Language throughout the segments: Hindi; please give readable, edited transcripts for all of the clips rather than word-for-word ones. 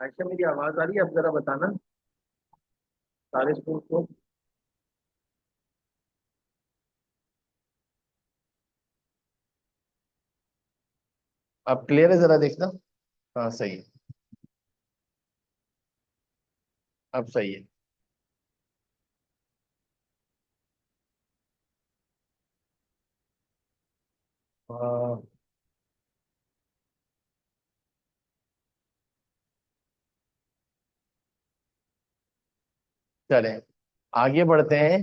अच्छा, मेरी आवाज आ रही है? अब जरा बताना सारे स्कूल को। अब क्लियर है? जरा देखना। हाँ, सही है। अब सही है। हाँ, चलें, आगे बढ़ते हैं।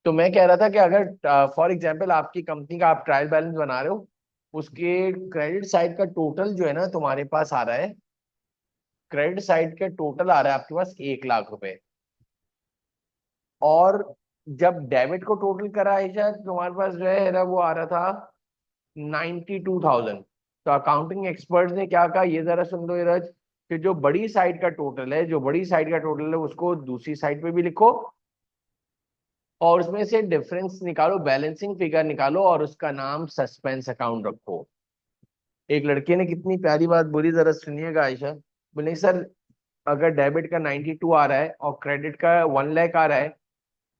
तो मैं कह रहा था कि अगर फॉर एग्जांपल आपकी कंपनी का आप ट्रायल बैलेंस बना रहे हो, उसके क्रेडिट साइड का टोटल जो है ना तुम्हारे पास आ रहा है। क्रेडिट साइड का टोटल आ रहा है आपके पास 1 लाख रुपए। और जब डेबिट को टोटल करा है शायद तुम्हारे पास जो है ना वो आ रहा था 92,000। तो अकाउंटिंग एक्सपर्ट ने क्या कहा, ये जरा सुन लो नीरज, कि जो बड़ी साइड का टोटल है, जो बड़ी साइड का टोटल है उसको दूसरी साइड पे भी लिखो, और उसमें से डिफरेंस निकालो, बैलेंसिंग फिगर निकालो, और उसका नाम सस्पेंस अकाउंट रखो। एक लड़के ने कितनी प्यारी बात बोली, जरा सुनिएगा आयशा। बोले सर, अगर डेबिट का 92 आ रहा है और क्रेडिट का 1 लाख आ रहा है,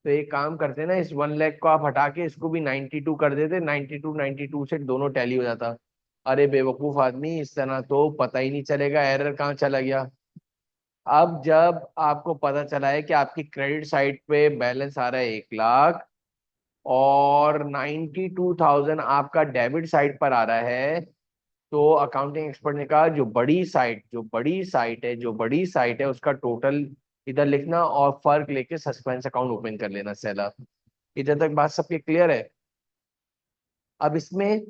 तो एक काम करते हैं ना, इस 1 लाख को आप हटा के इसको भी 92 कर देते, 92 92 से दोनों टैली हो जाता। अरे बेवकूफ आदमी, इस तरह तो पता ही नहीं चलेगा एरर कहाँ चला गया। अब जब आपको पता चला है कि आपकी क्रेडिट साइड पे बैलेंस आ रहा है 1 लाख, और 92,000 आपका डेबिट साइड पर आ रहा है, तो अकाउंटिंग एक्सपर्ट ने कहा जो बड़ी साइट है उसका टोटल इधर लिखना, और फर्क लेके सस्पेंस अकाउंट ओपन कर लेना सेलर। इधर तक बात सबके क्लियर है? अब इसमें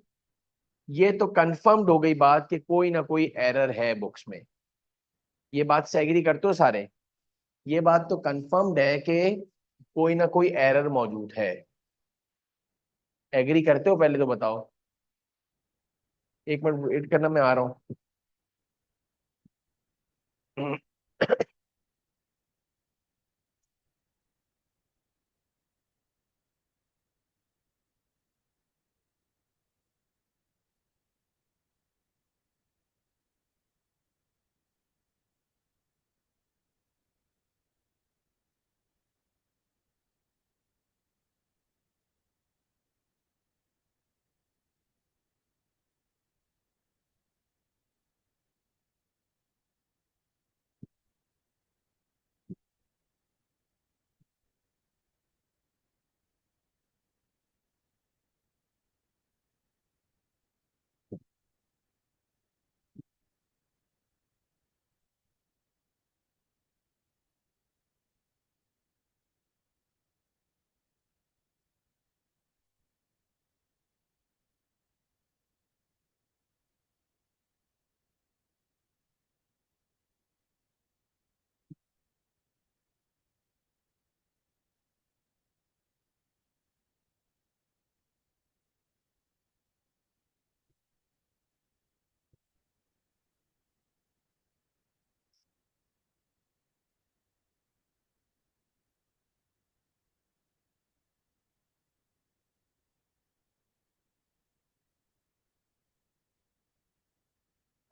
ये तो कंफर्म्ड हो गई बात कि कोई ना कोई एरर है बुक्स में। ये बात से एग्री करते हो सारे? ये बात तो कंफर्म्ड है कि कोई ना कोई एरर मौजूद है। एग्री करते हो? पहले तो बताओ। एक मिनट वेट करना, मैं आ रहा हूँ।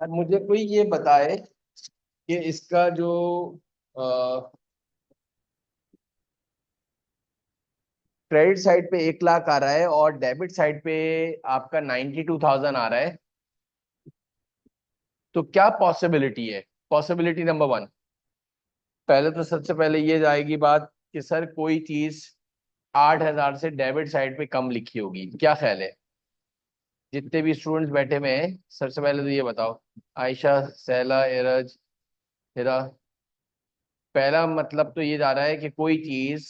अब मुझे कोई ये बताए कि इसका जो क्रेडिट साइड पे 1 लाख आ रहा है और डेबिट साइड पे आपका 92,000 आ रहा है, तो क्या पॉसिबिलिटी है? पॉसिबिलिटी नंबर वन, पहले तो सबसे पहले ये जाएगी बात कि सर कोई चीज 8,000 से डेबिट साइड पे कम लिखी होगी। क्या ख्याल है? जितने भी स्टूडेंट्स बैठे हुए हैं, सबसे पहले तो ये बताओ। आयशा, सैला, एरज, हिरा। पहला मतलब तो ये जा रहा है कि कोई चीज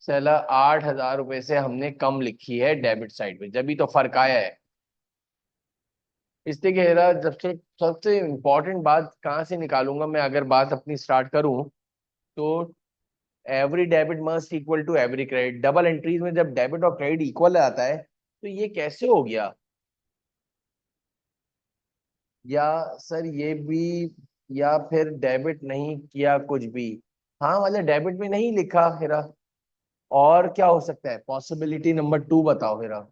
सैला 8,000 रुपए से हमने कम लिखी है डेबिट साइड पे, जब भी तो फर्क आया है। इसलिए कह रहा, जब से सबसे इम्पोर्टेंट बात कहाँ से निकालूंगा मैं, अगर बात अपनी स्टार्ट करूं, तो every debit must equal to every credit. Double entries में जब डेबिट और क्रेडिट इक्वल आता है, तो ये कैसे हो गया? या सर ये भी, या फिर डेबिट नहीं किया कुछ भी। हाँ, मतलब डेबिट में नहीं लिखा हेरा। और क्या हो सकता है? पॉसिबिलिटी नंबर टू बताओ हेरा।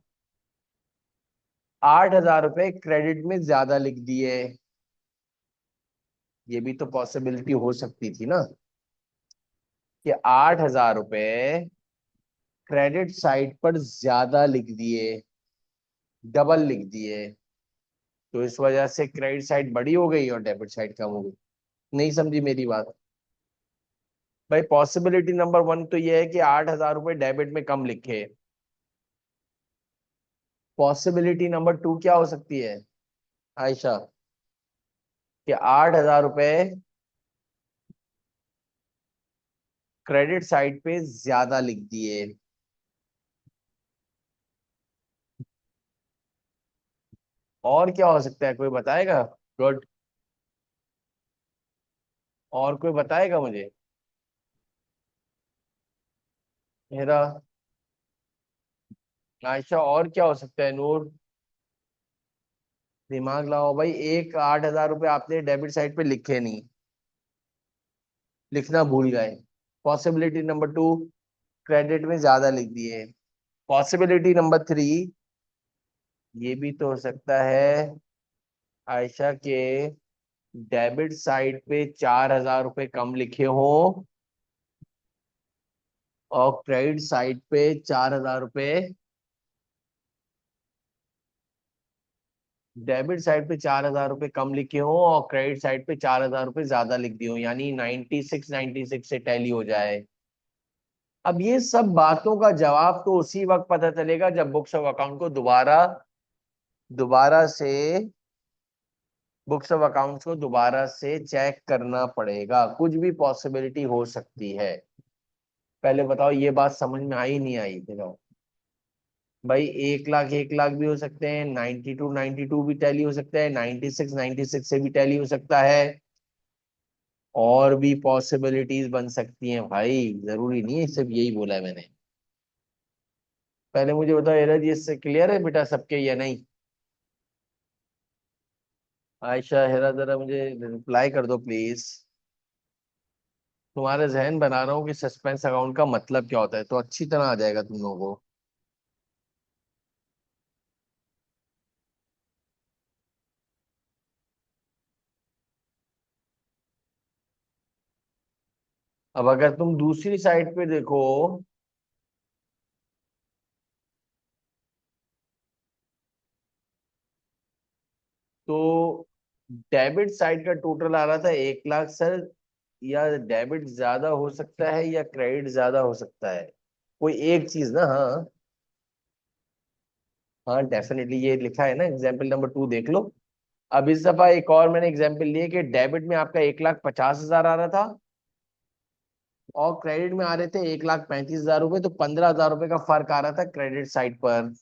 8,000 रुपए क्रेडिट में ज्यादा लिख दिए। ये भी तो पॉसिबिलिटी हो सकती थी ना, कि 8,000 रुपए क्रेडिट साइड पर ज्यादा लिख दिए, डबल लिख दिए, तो इस वजह से क्रेडिट साइड बड़ी हो गई और डेबिट साइड कम हो गई। नहीं समझी मेरी बात? भाई पॉसिबिलिटी नंबर 1 तो ये है कि 8,000 रुपए डेबिट में कम लिखे। पॉसिबिलिटी नंबर 2 क्या हो सकती है आयशा? कि 8,000 रुपए क्रेडिट साइड पे ज्यादा लिख दिए। और क्या हो सकता है, कोई बताएगा? गुड। और कोई बताएगा मुझे? मेरा, आयशा, और क्या हो सकता है? नूर, दिमाग लाओ भाई। 8,000 रुपये आपने डेबिट साइड पे लिखे नहीं, लिखना भूल गए। पॉसिबिलिटी नंबर 2, क्रेडिट में ज्यादा लिख दिए। पॉसिबिलिटी नंबर 3, ये भी तो हो सकता है आयशा के डेबिट साइड पे 4,000 रुपये कम लिखे हो और क्रेडिट साइड पे 4,000 रुपये, डेबिट साइड पे 4,000 रुपये कम लिखे हो और क्रेडिट साइड पे 4,000 रुपये ज्यादा लिख दिए हो, यानी 96 से टैली हो जाए। अब ये सब बातों का जवाब तो उसी वक्त पता चलेगा जब बुक्स ऑफ अकाउंट को दोबारा दोबारा से बुक्स ऑफ अकाउंट्स को दोबारा से चेक करना पड़ेगा। कुछ भी पॉसिबिलिटी हो सकती है। पहले बताओ ये बात समझ में आई नहीं आई? बताओ भाई। 1 लाख 1 लाख भी हो सकते हैं, 92 भी टैली हो सकता है, 96 से भी टैली हो सकता है, और भी पॉसिबिलिटीज बन सकती हैं भाई। जरूरी नहीं है सिर्फ यही बोला है मैंने। पहले मुझे बताओ एरज, ये इससे क्लियर है बेटा सबके या नहीं? आयशा, हेरा, जरा मुझे रिप्लाई कर दो प्लीज। तुम्हारे जहन बना रहा हूँ कि सस्पेंस अकाउंट का मतलब क्या होता है, तो अच्छी तरह आ जाएगा तुम लोगों को। अब अगर तुम दूसरी साइड पे देखो, तो डेबिट साइड का टोटल आ रहा था 1 लाख सर। या डेबिट ज्यादा हो सकता है या क्रेडिट ज्यादा हो सकता है, कोई एक चीज ना। हाँ, हाँ डेफिनेटली ये लिखा है ना, एग्जाम्पल नंबर 2 देख लो। अब इस दफा एक और मैंने एग्जाम्पल लिए कि डेबिट में आपका 1,50,000 आ रहा था और क्रेडिट में आ रहे थे 1,35,000 रुपए, तो 15,000 रुपए का फर्क आ रहा था क्रेडिट साइड पर।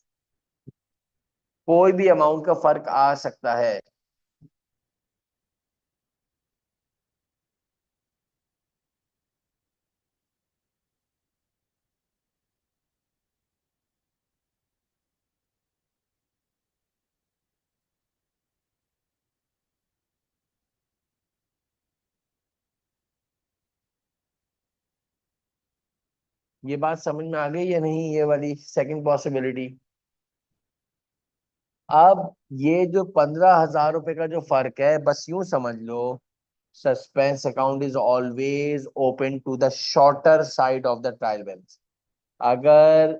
कोई भी अमाउंट का फर्क आ सकता है। ये बात समझ में आ गई या नहीं, ये वाली सेकंड पॉसिबिलिटी? अब ये जो 15,000 रुपए का जो फर्क है, बस यूं समझ लो, suspense account is always open to the shorter side of the trial balance. अगर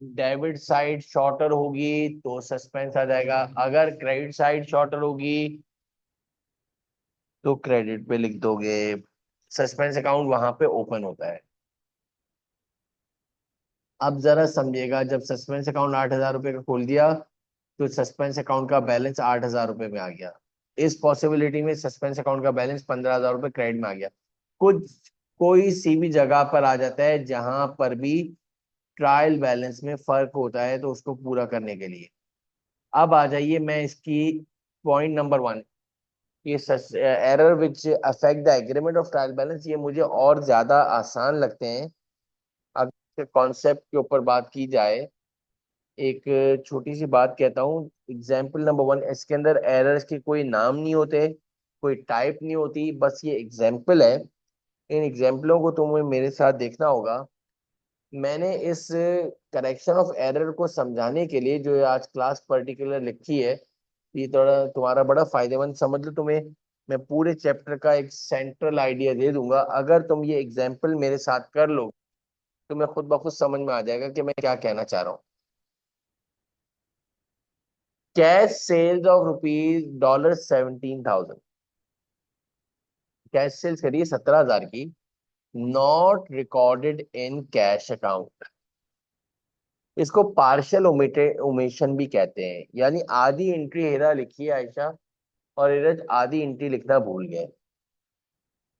डेबिट साइड शॉर्टर होगी तो सस्पेंस आ जाएगा, अगर क्रेडिट साइड शॉर्टर होगी तो क्रेडिट पे लिख दोगे। सस्पेंस अकाउंट वहां पे ओपन होता है। अब जरा समझिएगा, जब सस्पेंस अकाउंट 8,000 रुपये का खोल दिया तो सस्पेंस अकाउंट का बैलेंस 8,000 रुपये में आ गया। इस पॉसिबिलिटी में सस्पेंस अकाउंट का बैलेंस 15,000 रुपये क्रेडिट में आ गया। कुछ कोई सी भी जगह पर आ जाता है जहां पर भी ट्रायल बैलेंस में फर्क होता है, तो उसको पूरा करने के लिए। अब आ जाइए, मैं इसकी पॉइंट नंबर 1, ये error which affect the agreement of trial balance, ये मुझे और ज्यादा आसान लगते हैं। अगर कॉन्सेप्ट के ऊपर बात की जाए, एक छोटी सी बात कहता हूँ। एग्जाम्पल नंबर 1, इसके अंदर एरर्स के कोई नाम नहीं होते, कोई टाइप नहीं होती, बस ये एग्जाम्पल है। इन एग्जाम्पलों को तुम्हें मेरे साथ देखना होगा। मैंने इस करेक्शन ऑफ एरर को समझाने के लिए जो आज क्लास पर्टिकुलर लिखी है, ये थोड़ा तुम्हारा बड़ा फायदेमंद समझ लो तुम्हें। मैं पूरे चैप्टर का एक सेंट्रल आइडिया दे दूंगा, अगर तुम ये एग्जाम्पल मेरे साथ कर लो तो मैं खुद ब खुद समझ में आ जाएगा कि मैं क्या कहना चाह रहा हूँ। Cash sales of rupees $17,000, cash sales करिए 17,000 की, not recorded in cash account. इसको पार्शियल ओमिशन भी कहते हैं, यानी आधी एंट्री हेरा लिखी है आयशा, और नीरज आधी एंट्री लिखना भूल गए।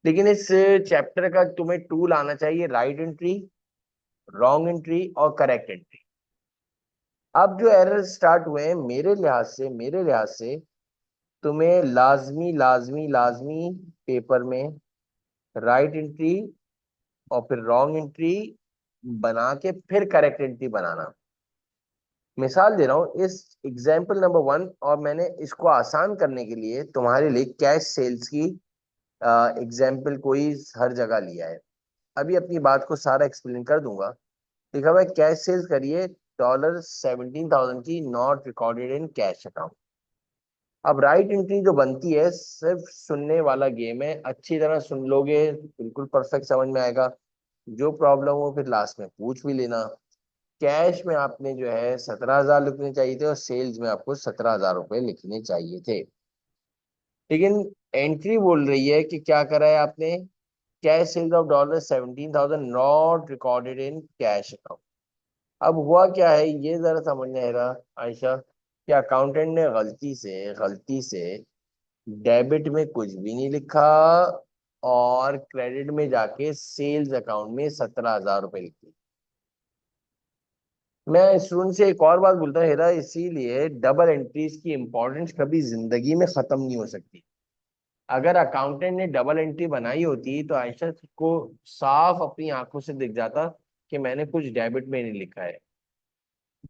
लेकिन इस चैप्टर का तुम्हें टूल आना चाहिए, राइट एंट्री, रॉन्ग एंट्री और करेक्ट एंट्री। अब जो एरर स्टार्ट हुए हैं, मेरे लिहाज से तुम्हें लाजमी लाजमी लाजमी पेपर में राइट एंट्री और फिर रॉन्ग एंट्री बना के फिर करेक्ट एंट्री बनाना। मिसाल दे रहा हूं, इस एग्जाम्पल नंबर 1, और मैंने इसको आसान करने के लिए तुम्हारे लिए कैश सेल्स की एग्जाम्पल कोई हर जगह लिया है। अभी अपनी बात को सारा एक्सप्लेन कर दूंगा। लिखा हुआ है कैश सेल्स करिए $17,000 की, not recorded in cash account. अब राइट एंट्री जो बनती है, सिर्फ सुनने वाला गेम है, अच्छी तरह सुन लोगे बिल्कुल परफेक्ट समझ में आएगा। जो प्रॉब्लम हो फिर लास्ट में पूछ भी लेना। कैश में आपने जो है 17,000 लिखने चाहिए थे, और सेल्स में आपको 17,000 रुपये लिखने चाहिए थे। लेकिन एंट्री बोल रही है कि क्या करा है आपने, cash sales of $17,000 not recorded in cash account. अब हुआ क्या है ये जरा समझना है रहा आयशा, कि अकाउंटेंट ने गलती से डेबिट में कुछ भी नहीं लिखा, और क्रेडिट में जाके सेल्स अकाउंट में 17,000 रुपये लिखे। मैं स्टूडेंट से एक और बात बोलता हूँ हेरा, इसीलिए डबल एंट्रीज की इंपॉर्टेंस कभी जिंदगी में खत्म नहीं हो सकती। अगर अकाउंटेंट ने डबल एंट्री बनाई होती तो आयशा को साफ अपनी आंखों से दिख जाता कि मैंने कुछ डेबिट में नहीं लिखा है।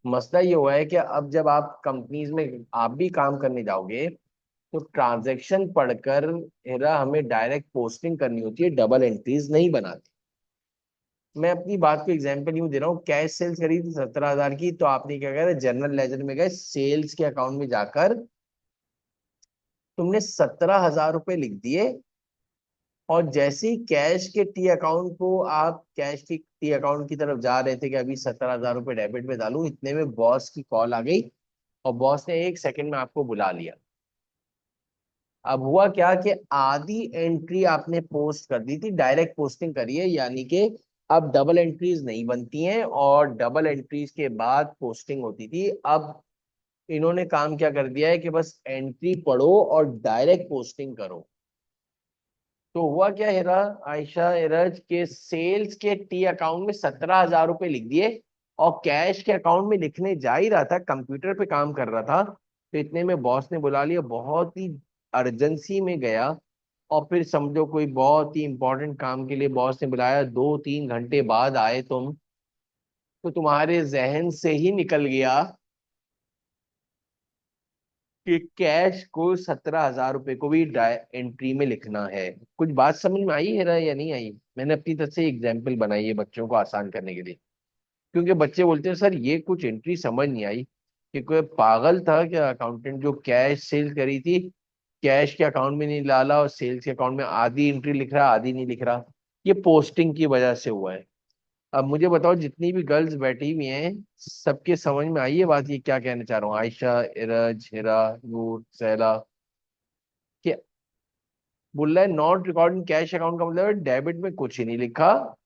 मसला ये हुआ है कि अब जब आप कंपनीज में आप भी काम करने जाओगे तो ट्रांजैक्शन पढ़कर हेरा हमें डायरेक्ट पोस्टिंग करनी होती है, डबल एंट्रीज नहीं बनाती। मैं अपनी बात को एग्जांपल यूं दे रहा हूँ, कैश सेल्स करी थी 17,000 की, तो आपने क्या करा, जनरल लेजर में गए, सेल्स के अकाउंट में जाकर तुमने 17,000 रुपये लिख दिए। और जैसे ही कैश के टी अकाउंट को आप कैश की टी अकाउंट की तरफ जा रहे थे कि अभी 17,000 रुपये डेबिट में डालूं, इतने में बॉस की कॉल आ गई, और बॉस ने 1 सेकंड में आपको बुला लिया। अब हुआ क्या कि आधी एंट्री आपने पोस्ट कर दी थी, डायरेक्ट पोस्टिंग करी है, यानी कि अब डबल एंट्रीज नहीं बनती हैं, और डबल एंट्रीज के बाद पोस्टिंग होती थी। अब इन्होंने काम क्या कर दिया है कि बस एंट्री पढ़ो और डायरेक्ट पोस्टिंग करो। तो हुआ क्या हेरा आयशा एरज के सेल्स के टी अकाउंट में 17,000 रुपये लिख दिए, और कैश के अकाउंट में लिखने जा ही रहा था, कंप्यूटर पे काम कर रहा था, तो इतने में बॉस ने बुला लिया, बहुत ही अर्जेंसी में गया। और फिर समझो कोई बहुत ही इंपॉर्टेंट काम के लिए बॉस ने बुलाया, 2-3 घंटे बाद आए तुम, तो तुम्हारे जहन से ही निकल गया कि कैश को 17,000 रुपये को भी एंट्री में लिखना है। कुछ बात समझ में आई है ना या नहीं आई? मैंने अपनी तरफ से एग्जाम्पल बनाई है बच्चों को आसान करने के लिए, क्योंकि बच्चे बोलते हैं सर ये कुछ एंट्री समझ नहीं आई, कि कोई पागल था क्या अकाउंटेंट जो कैश सेल करी थी, कैश के अकाउंट में नहीं डाला और सेल्स के अकाउंट में आधी एंट्री लिख रहा आधी नहीं लिख रहा। ये पोस्टिंग की वजह से हुआ है। अब मुझे बताओ, जितनी भी गर्ल्स बैठी हुई हैं, सबके समझ में आई है बात, ये क्या कहना चाह रहा हूँ, आयशा, इरज, हिरा, नूर, सहला, कि बोल रहा है नॉट रिकॉर्डिंग कैश अकाउंट का मतलब है डेबिट में कुछ ही नहीं लिखा,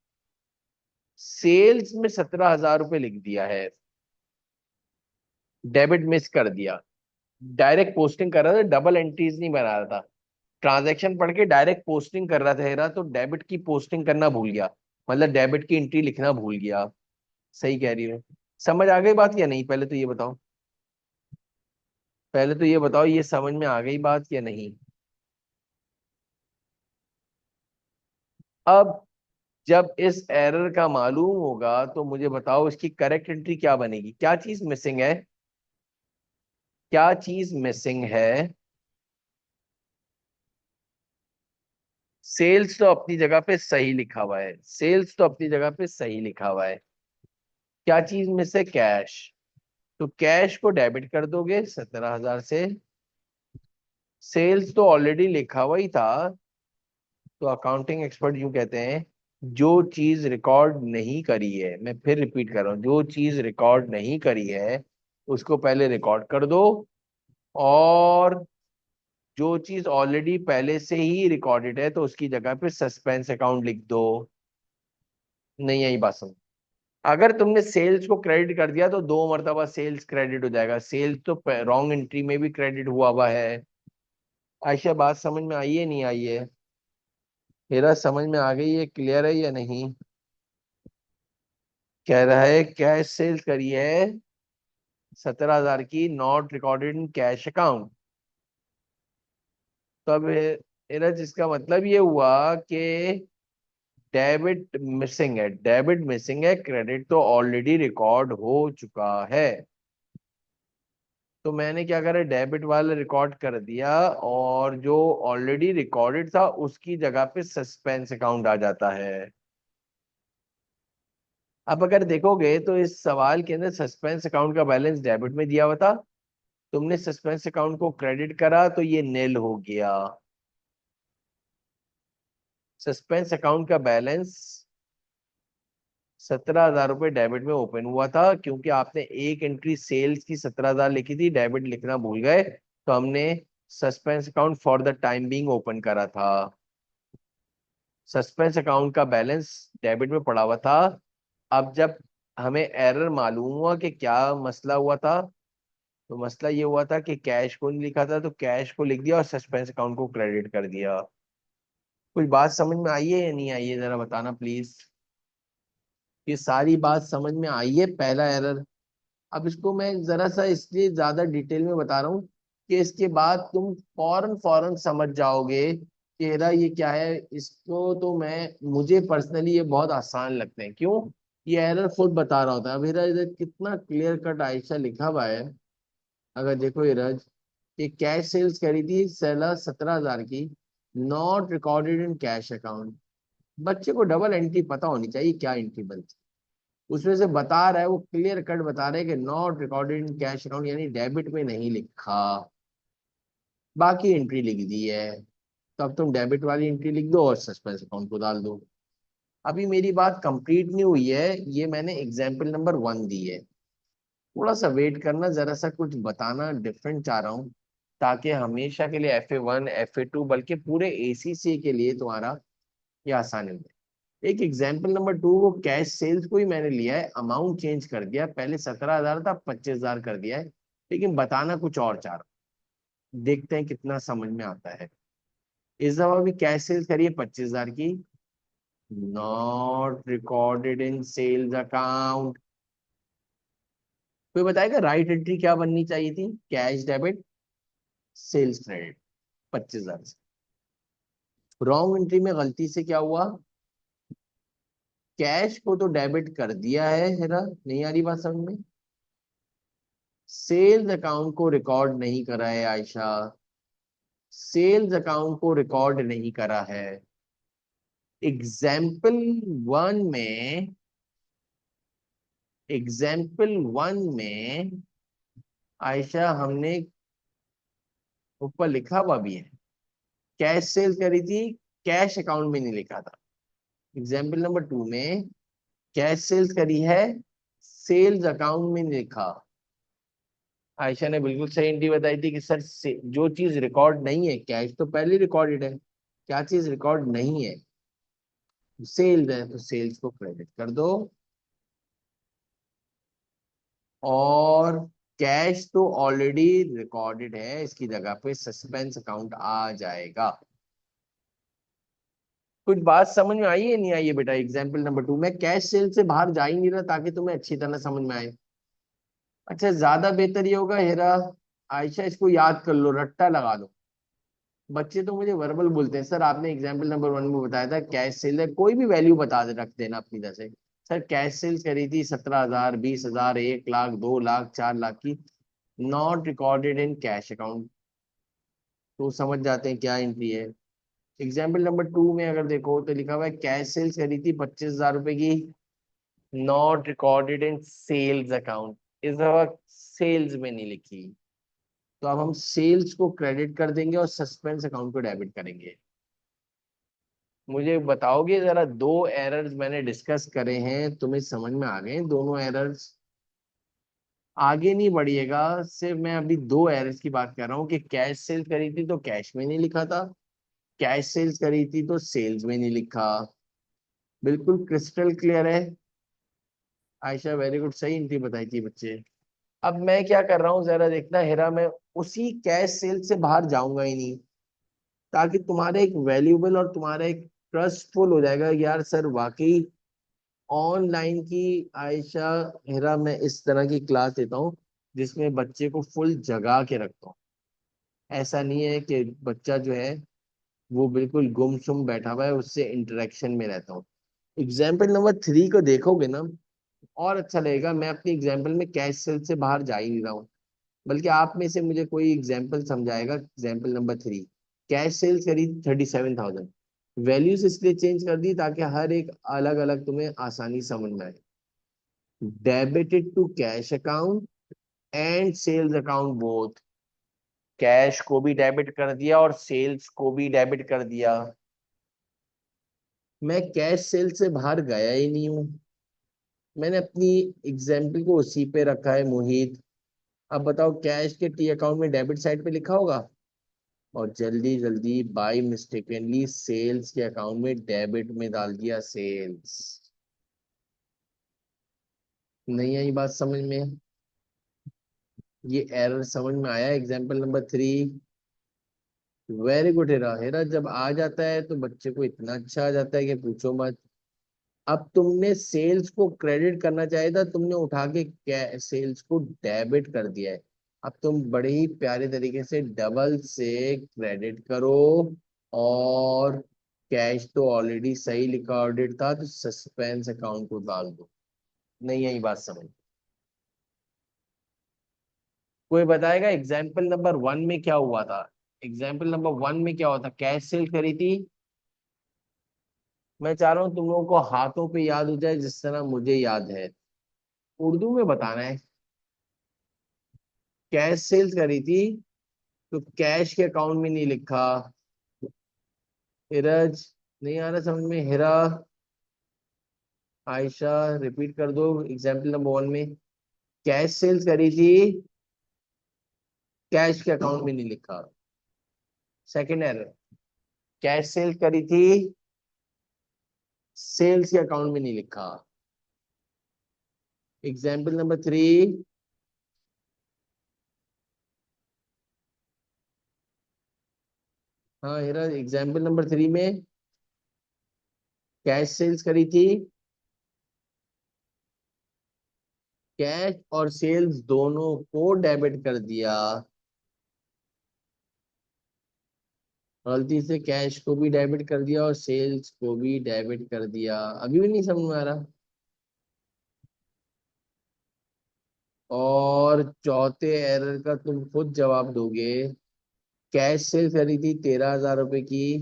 सेल्स में 17,000 रुपये लिख दिया है, डेबिट मिस कर दिया। डायरेक्ट पोस्टिंग कर रहा था, डबल एंट्रीज नहीं बना रहा था, ट्रांजैक्शन पढ़ के डायरेक्ट पोस्टिंग कर रहा था हेरा, तो डेबिट की पोस्टिंग करना भूल गया, मतलब डेबिट की एंट्री लिखना भूल गया। सही कह रही हो? समझ आ गई बात या नहीं, पहले तो ये बताओ, पहले तो ये बताओ ये समझ में आ गई बात या नहीं। अब जब इस एरर का मालूम होगा तो मुझे बताओ इसकी करेक्ट एंट्री क्या बनेगी, क्या चीज मिसिंग है, क्या चीज मिसिंग है। सेल्स तो अपनी जगह पे सही लिखा हुआ है, सेल्स तो अपनी जगह पे सही लिखा हुआ है, क्या चीज मिस है, कैश। तो कैश को डेबिट कर दोगे 17,000 से, सेल्स तो ऑलरेडी लिखा हुआ ही था। तो अकाउंटिंग एक्सपर्ट यूं कहते हैं, जो चीज रिकॉर्ड नहीं करी है, मैं फिर रिपीट कर रहा हूं, जो चीज रिकॉर्ड नहीं करी है उसको पहले रिकॉर्ड कर दो, और जो चीज ऑलरेडी पहले से ही रिकॉर्डेड है तो उसकी जगह पे सस्पेंस अकाउंट लिख दो। नहीं यही बात समझ। अगर तुमने सेल्स को क्रेडिट कर दिया तो दो मर्तबा सेल्स क्रेडिट हो जाएगा, सेल्स तो रॉन्ग एंट्री में भी क्रेडिट हुआ हुआ है। आयशा बात समझ में आई है नहीं आई है? मेरा समझ में आ गई है, क्लियर है या नहीं? कह रहा है कैश सेल्स करी है 17,000 की, not recorded in cash account. तो अब मेरा जिसका मतलब ये हुआ कि डेबिट मिसिंग है, डेबिट मिसिंग है, क्रेडिट तो ऑलरेडी रिकॉर्ड हो चुका है। तो मैंने क्या करा, डेबिट वाला रिकॉर्ड कर दिया, और जो ऑलरेडी रिकॉर्डेड था उसकी जगह पे सस्पेंस अकाउंट आ जाता है। अब अगर देखोगे तो इस सवाल के अंदर सस्पेंस अकाउंट का बैलेंस डेबिट में दिया हुआ था, तुमने सस्पेंस अकाउंट को क्रेडिट करा तो ये नेल हो गया। सस्पेंस अकाउंट का बैलेंस 17,000 रुपये डेबिट में ओपन हुआ था, क्योंकि आपने एक एंट्री सेल्स की 17,000 लिखी थी, डेबिट लिखना भूल गए, तो हमने suspense account for the time being open करा था। सस्पेंस अकाउंट का बैलेंस डेबिट में पड़ा हुआ था। अब जब हमें एरर मालूम हुआ कि क्या मसला हुआ था, तो मसला ये हुआ था कि कैश को नहीं लिखा था, तो कैश को लिख दिया और सस्पेंस अकाउंट को क्रेडिट कर दिया। कुछ बात समझ में आई है या नहीं आई है, जरा बताना प्लीज। ये सारी बात समझ में आई है, पहला एरर। अब इसको मैं जरा सा इसलिए ज्यादा डिटेल में बता रहा हूँ कि इसके बाद तुम फौरन फौरन समझ जाओगे कि मेरा ये क्या है। इसको तो मैं, मुझे पर्सनली ये बहुत आसान लगते हैं। क्यों? ये एरर खुद बता रहा होता है। मेरा इधर कितना क्लियर कट आयशा लिखा हुआ है। अगर देखो इरज, ये कैश सेल्स करी थी सेला 17,000 की, not recorded in cash account. बच्चे को डबल एंट्री पता होनी चाहिए, क्या एंट्री बनती है। उसमें से बता रहा है, वो क्लियर कट बता रहे हैं कि not recorded in cash account, यानी डेबिट में नहीं लिखा, बाकी एंट्री लिख दी है। तो अब तुम डेबिट वाली एंट्री लिख दो और सस्पेंस अकाउंट को डाल दो। अभी मेरी बात कंप्लीट नहीं हुई है, ये मैंने एग्जाम्पल नंबर 1 दी है। थोड़ा सा वेट करना, जरा सा कुछ बताना डिफरेंट चाह रहा हूँ, ताकि हमेशा के लिए FA1 FA2 बल्कि पूरे ACCA के लिए तुम्हारा ये आसानी हो जाए। एक एग्जाम्पल नंबर 2, वो कैश सेल्स को ही मैंने लिया है, अमाउंट चेंज कर दिया, पहले 17,000 था 25,000 कर दिया है, लेकिन बताना कुछ और चाह रहा हूं। देखते हैं कितना समझ में आता है। इस दफा भी कैश सेल्स करिए 25,000 की, not recorded in sales account. कोई बताएगा राइट एंट्री क्या बननी चाहिए थी? कैश डेबिट, सेल्स क्रेडिट, 25,000 से। रॉन्ग एंट्री में गलती से क्या हुआ, कैश को तो डेबिट कर दिया है हेरा, नहीं आ रही बात समझ में। सेल्स अकाउंट को रिकॉर्ड नहीं करा है आयशा, सेल्स अकाउंट को रिकॉर्ड नहीं करा है। एग्जाम्पल वन में, एग्जाम्पल वन में आयशा हमने ऊपर लिखा हुआ भी है, कैश सेल्स करी थी, कैश अकाउंट में नहीं लिखा था। एग्जाम्पल नंबर 2 में कैश सेल्स करी है, सेल्स अकाउंट में नहीं लिखा। आयशा ने बिल्कुल सही एंट्री बताई थी कि सर जो चीज रिकॉर्ड नहीं है, कैश तो पहले रिकॉर्डेड है, क्या चीज रिकॉर्ड नहीं है, सेल्स है, तो सेल्स को क्रेडिट कर दो। और कैश तो ऑलरेडी रिकॉर्डेड है, इसकी जगह पे सस्पेंस अकाउंट आ जाएगा। कुछ बात समझ में आई है नहीं आई है बेटा? एग्जाम्पल नंबर 2 में कैश सेल से बाहर जा ही नहीं रहा, ताकि तुम्हें अच्छी तरह समझ में आए। अच्छा, ज्यादा बेहतर ये होगा हेरा, आयशा इसको याद कर लो, रट्टा लगा लो। बच्चे तो मुझे वर्बल बोलते हैं, सर आपने एग्जाम्पल नंबर 1 में बताया था कैश सेल है, कोई भी वैल्यू बता दे, रख देना अपनी तरह से। सर कैश सेल्स करी थी 17,000, 20,000, 1 लाख, 2 लाख, 4 लाख की, not recorded in cash account, तो समझ जाते हैं क्या एंट्री है। एग्जाम्पल नंबर 2 में अगर देखो तो लिखा हुआ है कैश सेल्स करी थी 25,000 रुपए की, not recorded in sales account, इस दफा सेल्स में नहीं लिखी। तो अब हम सेल्स को क्रेडिट कर देंगे और सस्पेंस अकाउंट को डेबिट करेंगे। मुझे बताओगे जरा, दो एरर्स मैंने डिस्कस करे हैं, तुम्हें समझ में आ गए दोनों एरर्स? आगे नहीं बढ़िएगा, सिर्फ मैं अभी दो एरर्स की बात कर रहा हूँ कि कैश सेल्स करी थी तो कैश में नहीं लिखा था, कैश सेल्स करी थी तो सेल्स में नहीं लिखा। बिल्कुल क्रिस्टल क्लियर है? आयशा वेरी गुड, सही एंट्री बताई थी बच्चे। अब मैं क्या कर रहा हूँ जरा देखना हेरा, मैं उसी कैश सेल से बाहर जाऊंगा ही नहीं, ताकि तुम्हारा एक वैल्यूबल और तुम्हारा एक ट्रस्टफुल हो जाएगा यार, सर वाकई ऑनलाइन की आयशा हेरा मैं इस तरह की क्लास देता हूँ जिसमें बच्चे को फुल जगा के रखता हूँ। ऐसा नहीं है कि बच्चा जो है वो बिल्कुल गुमसुम बैठा हुआ है, उससे इंटरेक्शन में रहता हूँ। एग्जाम्पल नंबर 3 को देखोगे ना, और अच्छा लगेगा। मैं अपनी एग्जाम्पल में कैश सेल से बाहर जा ही नहीं रहा हूँ, बल्कि आप में से मुझे कोई एग्जाम्पल समझाएगा। एग्जाम्पल नंबर 3, कैश सेल्स करी 37,000, वैल्यूज इसलिए चेंज कर दी ताकि हर एक अलग अलग तुम्हें आसानी समझ में आए। Debited to cash account and sales account both, cash को भी डेबिट कर दिया और सेल्स को भी डेबिट कर दिया। मैं कैश सेल से बाहर गया ही नहीं हूँ, मैंने अपनी एग्जाम्पल को उसी पे रखा है मोहित। अब बताओ, कैश के टी अकाउंट में डेबिट साइड पे लिखा होगा और जल्दी जल्दी बाई मिस्टेकनली सेल्स के अकाउंट में डेबिट में डाल दिया सेल्स। नहीं आई बात समझ में? ये एरर समझ में आया example number 3? Very good Hera. Hera जब आ जाता है तो बच्चे को इतना अच्छा आ जाता है कि पूछो मत। अब तुमने सेल्स को क्रेडिट करना चाहिए था, तुमने उठा के सेल्स को डेबिट कर दिया है। अब तुम बड़े ही प्यारे तरीके से डबल से क्रेडिट करो, और कैश तो ऑलरेडी सही रिकॉर्डेड था तो सस्पेंस अकाउंट को डाल दो। नहीं यही बात समझ? कोई बताएगा एग्जाम्पल नंबर 1 में क्या हुआ था? एग्जाम्पल नंबर 1 में क्या हुआ था? कैश सेल करी थी। मैं चाह रहा हूँ तुम लोगों को हाथों पे याद हो जाए जिस तरह मुझे याद है, उर्दू में बताना है। कैश सेल्स करी थी तो कैश के अकाउंट में नहीं लिखा। हिरज, नहीं आ रहा समझ में हेरा? आयशा, रिपीट कर दो एग्जाम्पल नंबर 1 में। कैश सेल्स करी थी, कैश के अकाउंट में नहीं लिखा। सेकंड एरर, कैश सेल्स करी थी, सेल्स के अकाउंट में नहीं लिखा। एग्जाम्पल नंबर 3, हाँ हेरा, एग्जाम्पल नंबर 3 में कैश सेल्स करी थी, कैश और सेल्स दोनों को डेबिट कर दिया। गलती से कैश को भी डेबिट कर दिया और सेल्स को भी डेबिट कर दिया। अभी भी नहीं समझ में आ रहा? और चौथे एरर का तुम खुद जवाब दोगे। कैश सेल करी थी 13,000 रुपए की,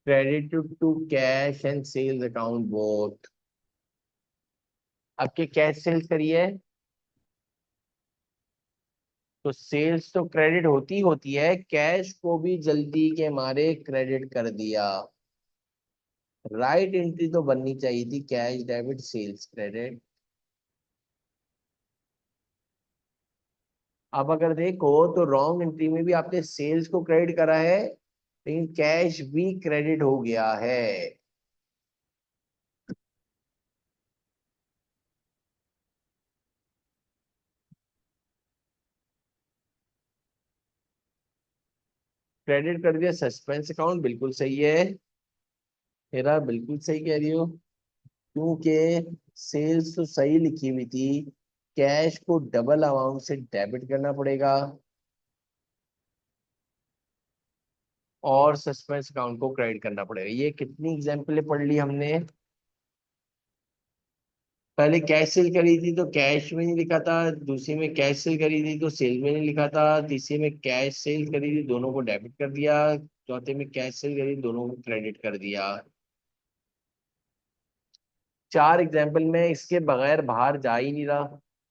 credit to cash and sales account both. अब के कैश सेल्स करी है तो सेल्स तो क्रेडिट होती है, कैश को भी जल्दी के मारे क्रेडिट कर दिया। राइट एंट्री तो बननी चाहिए थी कैश डेबिट सेल्स क्रेडिट। अब अगर देखो तो रॉन्ग एंट्री में भी आपने सेल्स को क्रेडिट करा है, लेकिन कैश भी क्रेडिट हो गया है। क्रेडिट कर दिया सस्पेंस अकाउंट, बिल्कुल सही है। मेरा बिल्कुल सही कह रही हो, क्योंकि सेल्स तो सही लिखी हुई थी, कैश को डबल अमाउंट से डेबिट करना पड़ेगा और सस्पेंस अकाउंट को क्रेडिट करना पड़ेगा। ये कितनी एग्जाम्पलें पढ़ ली हमने? पहले कैश सेल करी थी तो कैश में नहीं लिखा था, दूसरी में कैश सेल करी थी तो सेल में नहीं लिखा था, तीसरी में कैश सेल करी थी दोनों को डेबिट कर दिया, चौथे में कैश सेल करी दोनों को क्रेडिट कर दिया। 4 एग्जाम्पल में इसके बगैर बाहर जा ही नहीं रहा।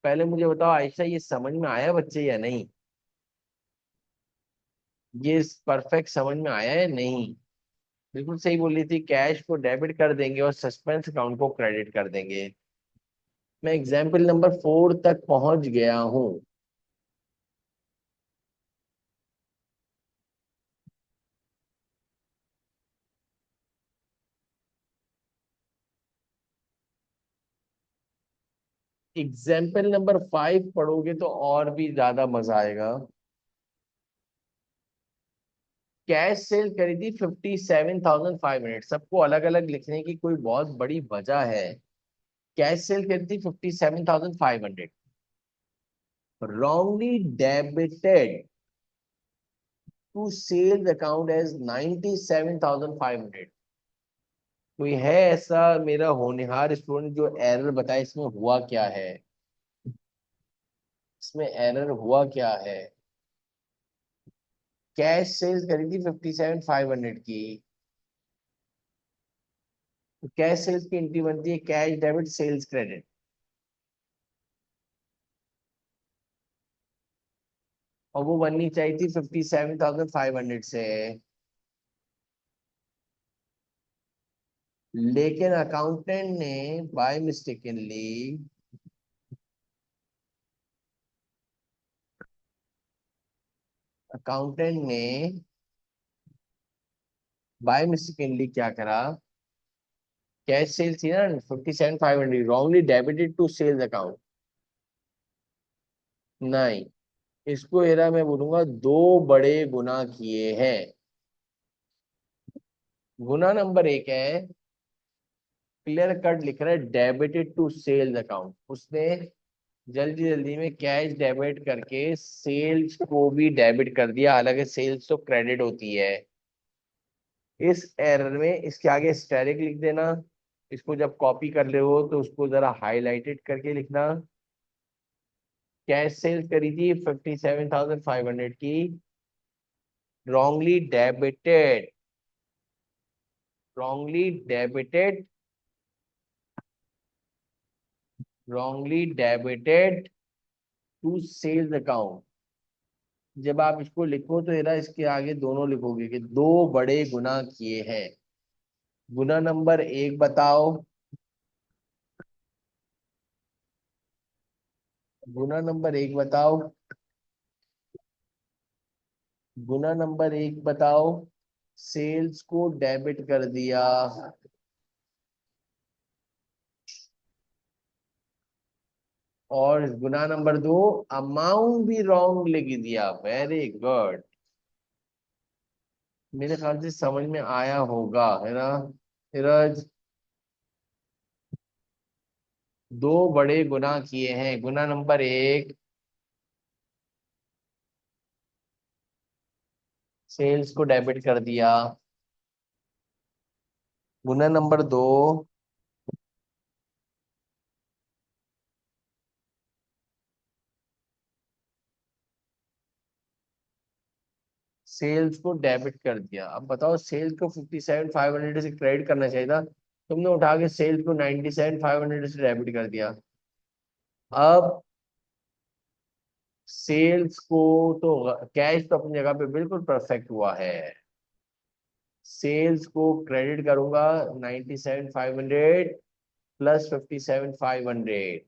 पहले मुझे बताओ आयशा, ये समझ में आया बच्चे या नहीं? ये परफेक्ट समझ में आया है नहीं? बिल्कुल सही बोली थी, कैश को डेबिट कर देंगे और सस्पेंस अकाउंट को क्रेडिट कर देंगे। मैं एग्जाम्पल नंबर 4 तक पहुंच गया हूं। एग्जाम्पल नंबर 5 पढ़ोगे तो और भी ज्यादा मजा आएगा। कैश सेल करी थी 57,500। सबको अलग अलग लिखने की कोई बहुत बड़ी वजह है। कैश सेल करी थी 57,500, wrongly debited to sales account as 97,500। कोई है ऐसा मेरा होनहार स्टूडेंट जो एरर बताए इसमें हुआ क्या है? इसमें एरर हुआ क्या है? कैश सेल्स करी थी 57,500 की। तो कैश सेल्स की एंट्री बनती है कैश डेबिट सेल्स क्रेडिट। और वो बननी चाहिए थी 57,500 से। लेकिन अकाउंटेंट ने बाय मिस्टेकनली अकाउंटेंट ने बाय मिस्टेकनली क्या करा? कैश सेल्स थी ना 57,500, wrongly debited to sales account. नहीं, इसको एरा मैं बोलूंगा दो बड़े गुना किए हैं। गुना नंबर एक है, क्लियर कट लिख रहा है डेबिटेड टू सेल्स अकाउंट। उसने जल्दी जल्दी में कैश डेबिट करके सेल्स को भी डेबिट कर दिया, हालांकि सेल्स तो क्रेडिट होती है। इस एरर में इसके आगे स्टेरिक लिख देना। इसको जब कॉपी कर रहे हो तो उसको जरा हाईलाइटेड करके लिखना। कैश सेल्स करी थी 57,500 की, wrongly debited, wrongly debited, wrongly debited to sales account. जब आप इसको लिखो तो एरा इसके आगे दोनों लिखोगे कि दो बड़े गुना किए हैं। गुना नंबर एक बताओ। गुना नंबर एक बताओ। गुना नंबर एक बताओ। सेल्स को डेबिट कर दिया। और गुना नंबर दो, अमाउंट भी रॉन्ग लिख दिया। Very good. मेरे ख्याल से समझ में आया होगा, है ना धीरज? दो बड़े गुना किए हैं। गुना नंबर एक, सेल्स को डेबिट कर दिया। गुना नंबर दो, सेल्स को डेबिट कर दिया। अब बताओ, सेल्स को 57,500 से क्रेडिट करना चाहिए था, तुमने उठा के सेल्स को 97,500 से डेबिट कर दिया। अब सेल्स को तो कैश तो अपनी जगह पे बिल्कुल परफेक्ट हुआ है। सेल्स को क्रेडिट करूंगा 97,500 प्लस 57,500।